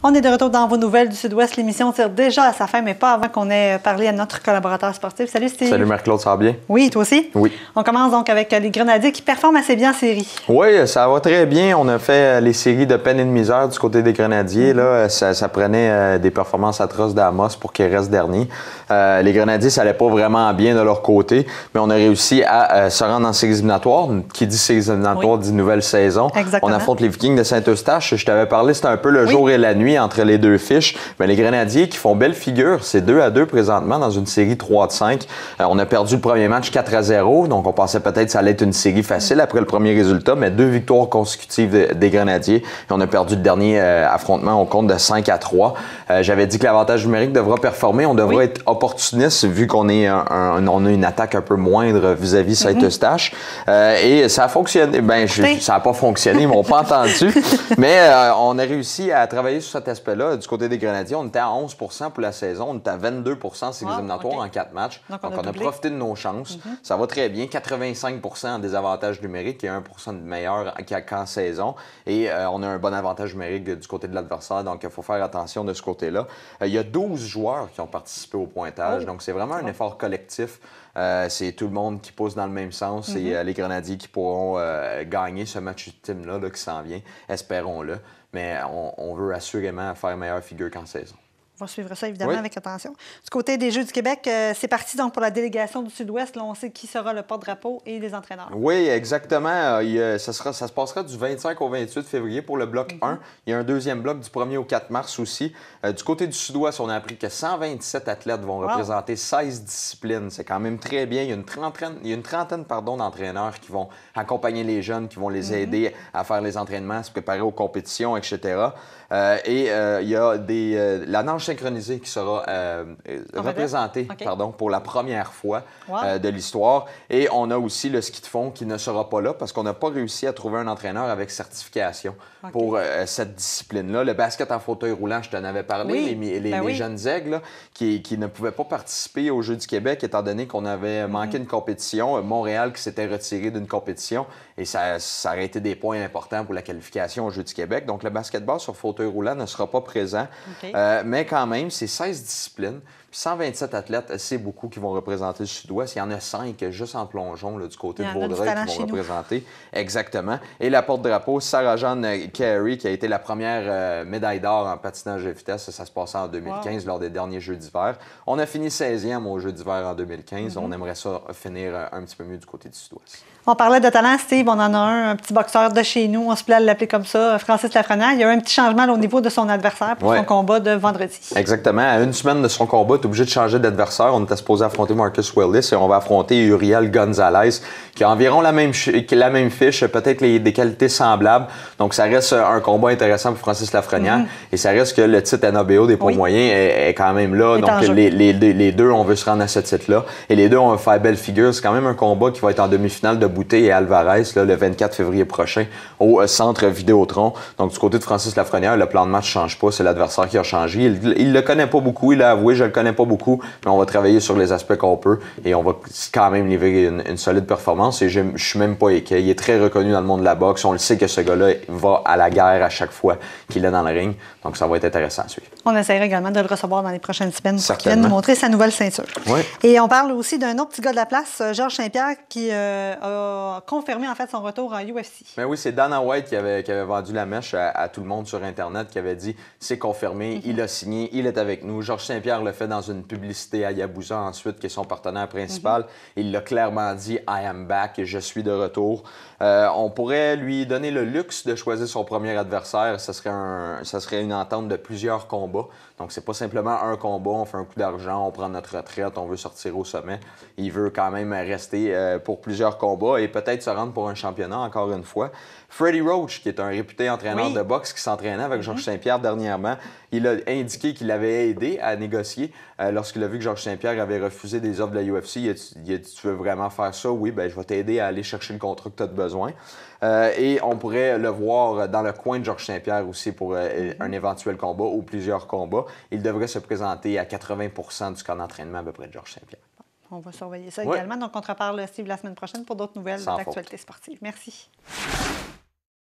On est de retour dans vos nouvelles du Sud-Ouest. L'émission tire déjà à sa fin, mais pas avant qu'on ait parlé à notre collaborateur sportif. Salut Steve. Salut Marc-Claude, ça va bien? Oui, toi aussi? Oui. On commence donc avec les Grenadiers qui performent assez bien en série. Oui, ça va très bien. On a fait les séries de peine et de misère du côté des Grenadiers. Là, ça prenait des performances atroces d'Amos pour qu'ils restent derniers. Les Grenadiers, ça allait pas vraiment bien de leur côté, mais on a réussi à se rendre en séries éliminatoires. Qui dit séries éliminatoires dit nouvelle saison. Exactement. On affronte les Vikings de Saint-Eustache. Je t'avais parlé, c'était un peu le jour et la nuit entre les deux fiches. Mais les Grenadiers qui font belle figure, c'est 2-2 présentement dans une série 3-5. On a perdu le premier match 4-0, donc on pensait peut-être que ça allait être une série facile après le premier résultat, mais 2 victoires consécutives des Grenadiers. Et on a perdu le dernier affrontement au compte de 5-3. J'avais dit que l'avantage numérique devra performer. On devra être opportuniste vu qu'on est on a une attaque un peu moindre vis-à-vis Saint-Eustache. Et ça a fonctionné. Ça n'a pas fonctionné, ils m'ont pas entendu. Mais on a réussi à travailler sur cet aspect-là. Du côté des Grenadiers, on était à 11 pour la saison. On était à 22 séries éliminatoires en 4 matchs. Donc on a profité de nos chances. Ça va très bien. 85 en désavantage numérique et 1 de meilleur qu'en saison. Et on a un bon avantage numérique du côté de l'adversaire. Donc il faut faire attention de ce côté-là. Il y a 12 joueurs qui ont participé au pointage. Donc c'est vraiment un effort collectif. C'est tout le monde qui pousse dans le même sens. Et les Grenadiers qui pourront gagner ce match ultime-là qui s'en vient. Espérons-le. Mais on veut assurément faire meilleure figure qu'en saison. On va suivre ça, évidemment, avec attention. Du côté des Jeux du Québec, c'est parti donc pour la délégation du Sud-Ouest. Là, on sait qui sera le porte-drapeau et les entraîneurs. Oui, exactement. Ça se passera du 25 au 28 février pour le bloc 1. Il y a un deuxième bloc du 1er au 4 mars aussi. Du côté du Sud-Ouest, on a appris que 127 athlètes vont représenter 16 disciplines. C'est quand même très bien. Il y a une trentaine d'entraîneurs qui vont accompagner les jeunes, qui vont les aider à faire les entraînements, à se préparer aux compétitions, etc. Il y a la nage synchronisée qui sera représentée pour la première fois de l'histoire. Et on a aussi le ski de fond qui ne sera pas là parce qu'on n'a pas réussi à trouver un entraîneur avec certification pour cette discipline-là. Le basket en fauteuil roulant, je t'en avais parlé, les jeunes aigles là, qui ne pouvaient pas participer aux Jeux du Québec étant donné qu'on avait manqué une compétition. Montréal qui s'était retiré d'une compétition et ça aurait été des points importants pour la qualification aux Jeux du Québec. Donc le basketball sur fauteuil roulant ne sera pas présent. Mais quand même, c'est 16 disciplines. Puis 127 athlètes, c'est beaucoup qui vont représenter le Sud-Ouest. Il y en a 5 juste en plongeon là, du côté de Vaudreuil qui vont représenter. Exactement. Et la porte-drapeau, Sarah-Jeanne Carey, qui a été la première médaille d'or en patinage de vitesse. Ça se passait en 2015 lors des derniers Jeux d'hiver. On a fini 16e aux Jeux d'hiver en 2015. On aimerait ça finir un petit peu mieux du côté du Sud-Ouest. On parlait de talent, Steve. On en a un petit boxeur de chez nous. On se plaît à l'appeler comme ça, Francis Lafrenière. Il y a eu un petit changement là, au niveau de son adversaire pour son combat de vendredi. Exactement. À une semaine de son combat, tu es obligé de changer d'adversaire. On était supposé affronter Marcus Willis et on va affronter Uriel Gonzalez, qui a environ la même fiche, peut-être des qualités semblables. Donc, ça reste un combat intéressant pour Francis Lafrenière. Et ça reste que le titre NABO des poids moyens est quand même là. Donc, les deux, on veut se rendre à ce titre-là. Et les deux, on va faire belle figure. C'est quand même un combat qui va être en demi-finale de Boutet et Alvarez là, le 24 février prochain au centre Vidéotron. Donc, du côté de Francis Lafrenière, le plan de match ne change pas. C'est l'adversaire qui a changé. Il le connaît pas beaucoup. Il a avoué, je le connais pas beaucoup, mais on va travailler sur les aspects qu'on peut et on va quand même livrer une solide performance. Et je suis même pas inquiet. Il est très reconnu dans le monde de la boxe. On le sait que ce gars-là va à la guerre à chaque fois qu'il est dans le ring. Donc, ça va être intéressant à suivre. On essaiera également de le recevoir dans les prochaines semaines pour qu'il vienne nous montrer sa nouvelle ceinture. Et on parle aussi d'un autre petit gars de la place, Georges Saint-Pierre, qui a confirmé en fait son retour en UFC. Ben oui, c'est Dana White qui avait vendu la mèche à tout le monde sur Internet, qui avait dit c'est confirmé, il a signé, il est avec nous. Georges Saint-Pierre le fait dans une publicité à Yabusa ensuite, qui est son partenaire principal. Il l'a clairement dit I am back, je suis de retour. On pourrait lui donner le luxe de choisir son premier adversaire. Ça serait une entente de plusieurs combats. Donc, c'est pas simplement un combat, on fait un coup d'argent, on prend notre retraite, on veut sortir au sommet. Il veut quand même rester pour plusieurs combats et peut-être se rendre pour un championnat, encore une fois. Freddie Roach, qui est un réputé entraîneur de boxe qui s'entraînait avec Georges Saint-Pierre dernièrement, il a indiqué qu'il avait aidé à négocier lorsqu'il a vu que Georges Saint-Pierre avait refusé des offres de la UFC. Il a dit « Tu veux vraiment faire ça? Oui, ben je vais t'aider à aller chercher le contrat que tu as besoin. » Et on pourrait le voir dans le coin de Georges Saint-Pierre aussi pour un éventuel combat ou plusieurs combats. Il devrait se présenter à 80% du camp d'entraînement à peu près de Georges Saint-Pierre. On va surveiller ça également. Donc, on te reparle, Steve, la semaine prochaine pour d'autres nouvelles d'actualité sportive. Merci.